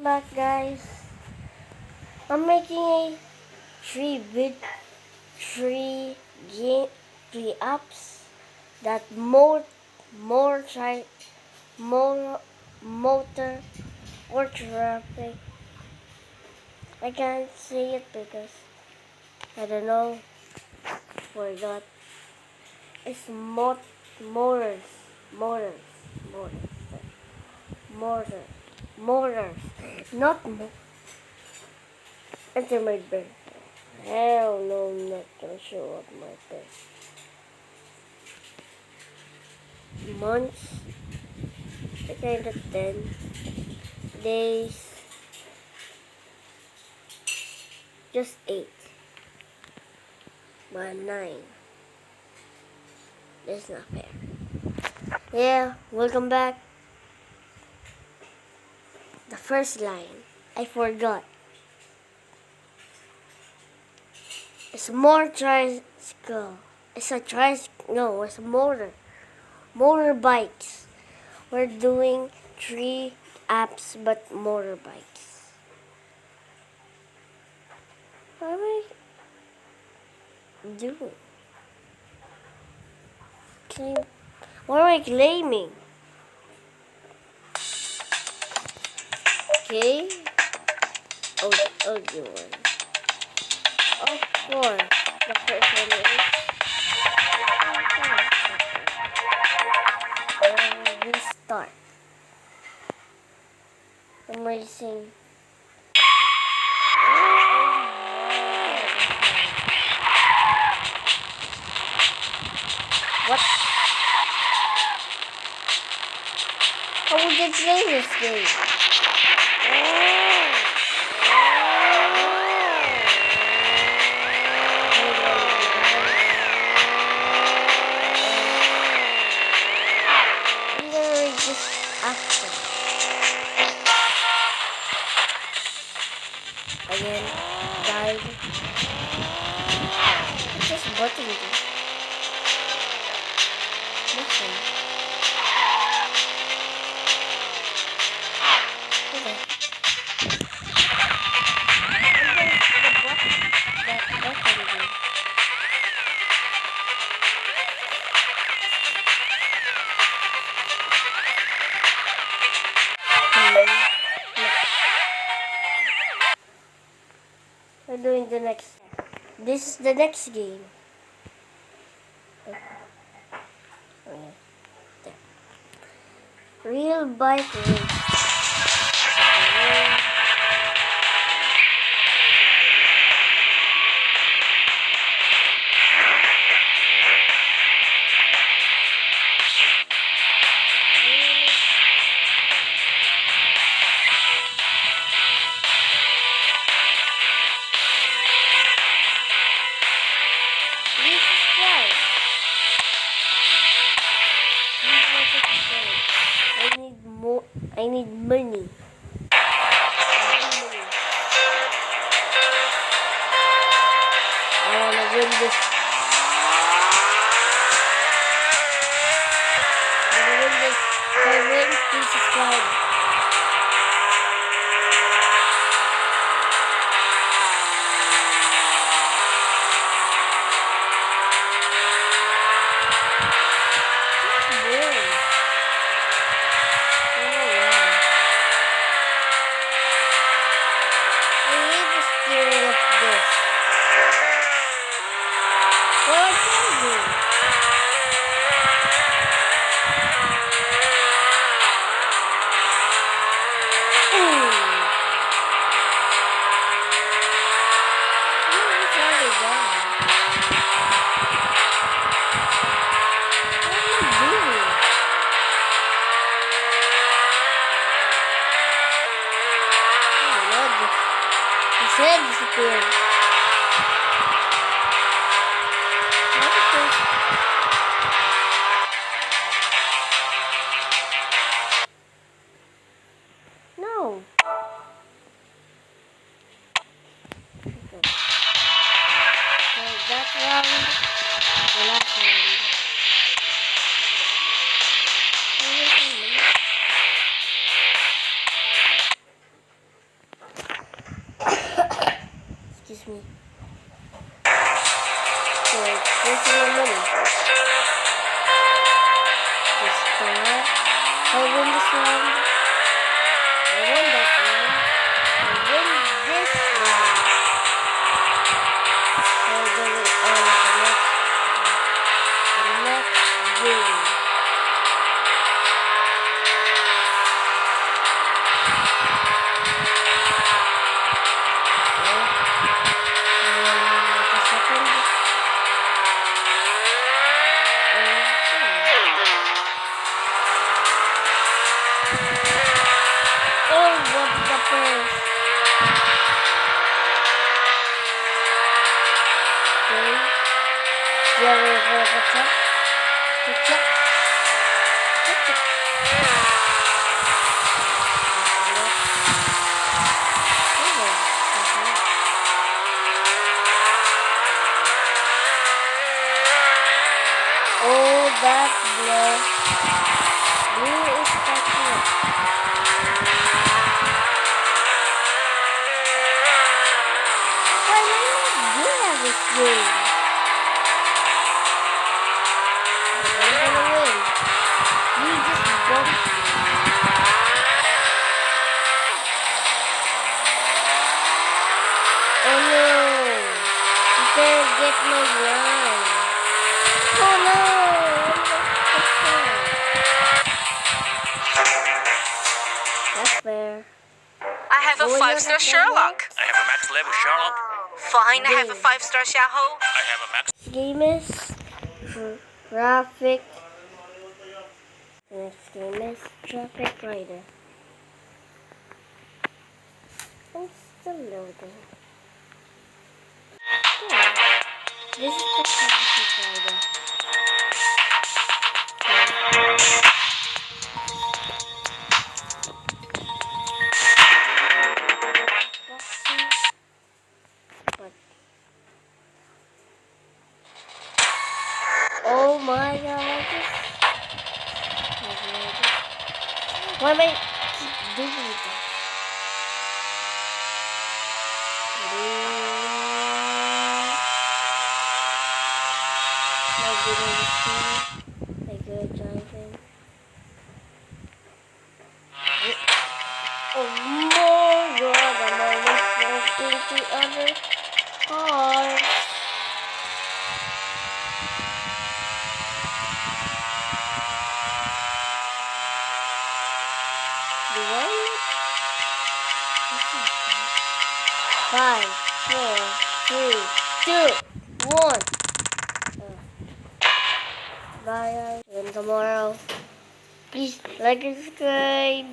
back, guys. I'm making a three game three apps that more try more motor or traffic. I can't say it because I don't know. Forgot. It's motors, motors, motors, motors, motors. Not enter my bed. Hell no, I'm not gonna show up my bed. Months, I kind of 10 days, just 8, but 9. That's not fair. Yeah, welcome back. The first line, I forgot. It's more tricycle. It's a tricycle. No, it's a motorbikes. We're doing 3 apps, but motorbikes. What am I doing? What am I claiming? Okay. Oh, the ugly one. Of course, the first one is. Restart. I'm racing. What? How would you play this game? I'm gonna read this after. Again, died. What's this button do? Nothing. Okay. That button do? We're doing the next. This is the next game. Real bike race. I need money. I wanna win this. I wanna win this. If I win, please subscribe. His head disappeared. No. Okay. So that round, the last round. Excuse me. So it's wasting my money. Just that. I win this round. I won that round. I win this round. I'm going on the next game. The second. Oh, what the first? Okay. Yeah, we're going to check. Check. Oh, that blow. Blue is catching it. Why am I not good at this game? I'm gonna win. You just bumped me. Oh no! You can't get my ground. Oh no! That's fair. I have a 5-star Sherlock. I have a max level Sherlock. Fine, I have a 5-star Xiaoho. I have a max. This game is Traffic. This game is Traffic Rider. I'm still loading. Yeah. This is the Traffic Rider. Oh my god, why am I keep doing that? My good understanding, my good driving. Oh my god, I'm almost walking to other cars. Do I? 5, 4, 3, 2, 1. Bye. See you tomorrow. Please like and subscribe.